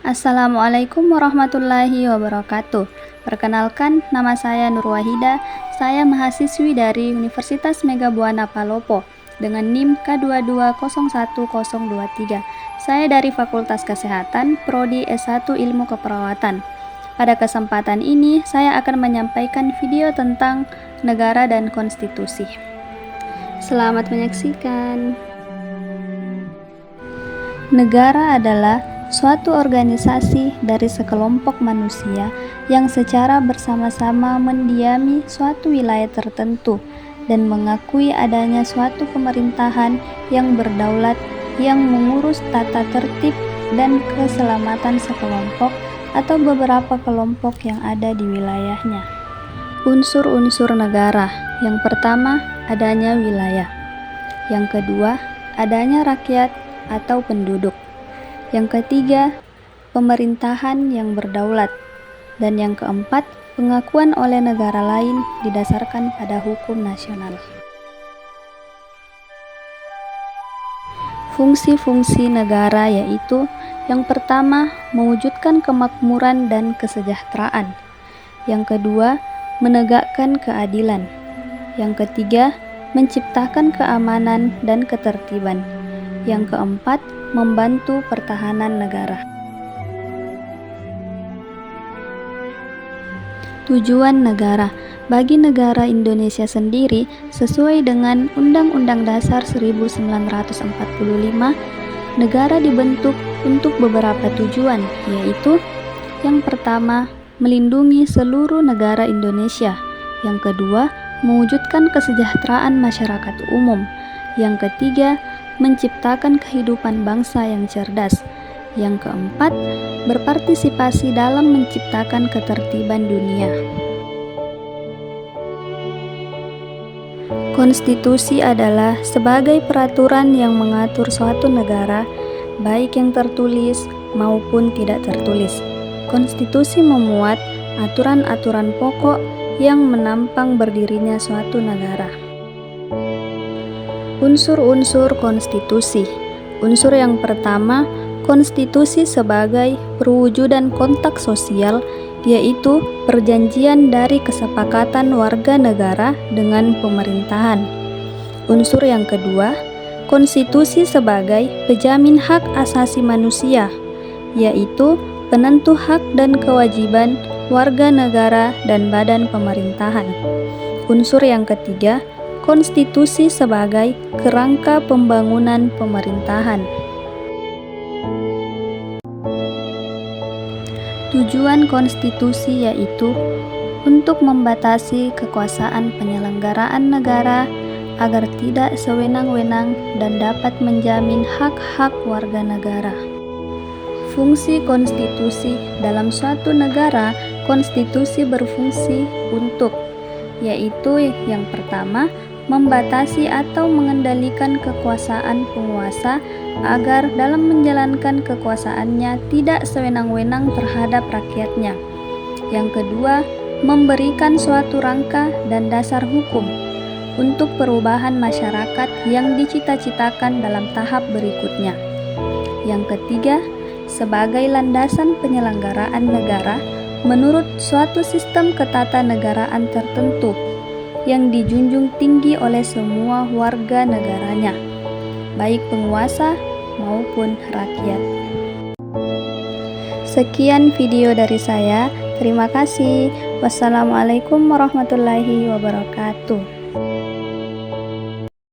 Assalamualaikum warahmatullahi wabarakatuh. Perkenalkan, nama saya Nur Wahida. Saya mahasiswi dari Universitas Megabuana Palopo dengan NIM K2201023. Saya dari Fakultas Kesehatan, Prodi S1 Ilmu Keperawatan. Pada kesempatan ini, saya akan menyampaikan video tentang negara dan konstitusi. Selamat menyaksikan. Negara adalah suatu organisasi dari sekelompok manusia yang secara bersama-sama mendiami suatu wilayah tertentu dan mengakui adanya suatu pemerintahan yang berdaulat yang mengurus tata tertib dan keselamatan sekelompok atau beberapa kelompok yang ada di wilayahnya. Unsur-unsur negara. Yang pertama, adanya wilayah. Yang kedua, adanya rakyat atau penduduk. Yang ketiga, pemerintahan yang berdaulat. Dan yang keempat, pengakuan oleh negara lain didasarkan pada hukum nasional. Fungsi-fungsi negara yaitu yang pertama, mewujudkan kemakmuran dan kesejahteraan. Yang kedua, menegakkan keadilan. Yang ketiga, menciptakan keamanan dan ketertiban. Yang keempat, membantu pertahanan negara. Tujuan negara. Bagi negara Indonesia sendiri, sesuai dengan Undang-Undang Dasar 1945, negara dibentuk untuk beberapa tujuan, yaitu yang pertama, melindungi seluruh negara Indonesia. Yang kedua, mewujudkan kesejahteraan masyarakat umum. Yang ketiga, menciptakan kehidupan bangsa yang cerdas. Yang keempat, berpartisipasi dalam menciptakan ketertiban dunia. Konstitusi adalah sebagai peraturan yang mengatur suatu negara, baik yang tertulis maupun tidak tertulis. Konstitusi memuat aturan-aturan pokok yang menampang berdirinya suatu negara. Unsur-unsur konstitusi. Unsur yang pertama, konstitusi sebagai perwujudan kontak sosial, yaitu perjanjian dari kesepakatan warga negara dengan pemerintahan. Unsur yang kedua, konstitusi sebagai penjamin hak asasi manusia, yaitu penentu hak dan kewajiban warga negara dan badan pemerintahan. Unsur yang ketiga, konstitusi sebagai kerangka pembangunan pemerintahan. Tujuan konstitusi yaitu untuk membatasi kekuasaan penyelenggaraan negara agar tidak sewenang-wenang dan dapat menjamin hak-hak warga negara. Fungsi konstitusi dalam suatu negara, konstitusi berfungsi untuk, yaitu yang pertama, membatasi atau mengendalikan kekuasaan penguasa agar dalam menjalankan kekuasaannya tidak sewenang-wenang terhadap rakyatnya. Yang kedua, memberikan suatu rangka dan dasar hukum untuk perubahan masyarakat yang dicita-citakan dalam tahap berikutnya. Yang ketiga, sebagai landasan penyelenggaraan negara menurut suatu sistem ketatanegaraan tertentu yang dijunjung tinggi oleh semua warga negaranya, baik penguasa maupun rakyat. Sekian video dari saya. Terima kasih. Wassalamualaikum warahmatullahi wabarakatuh.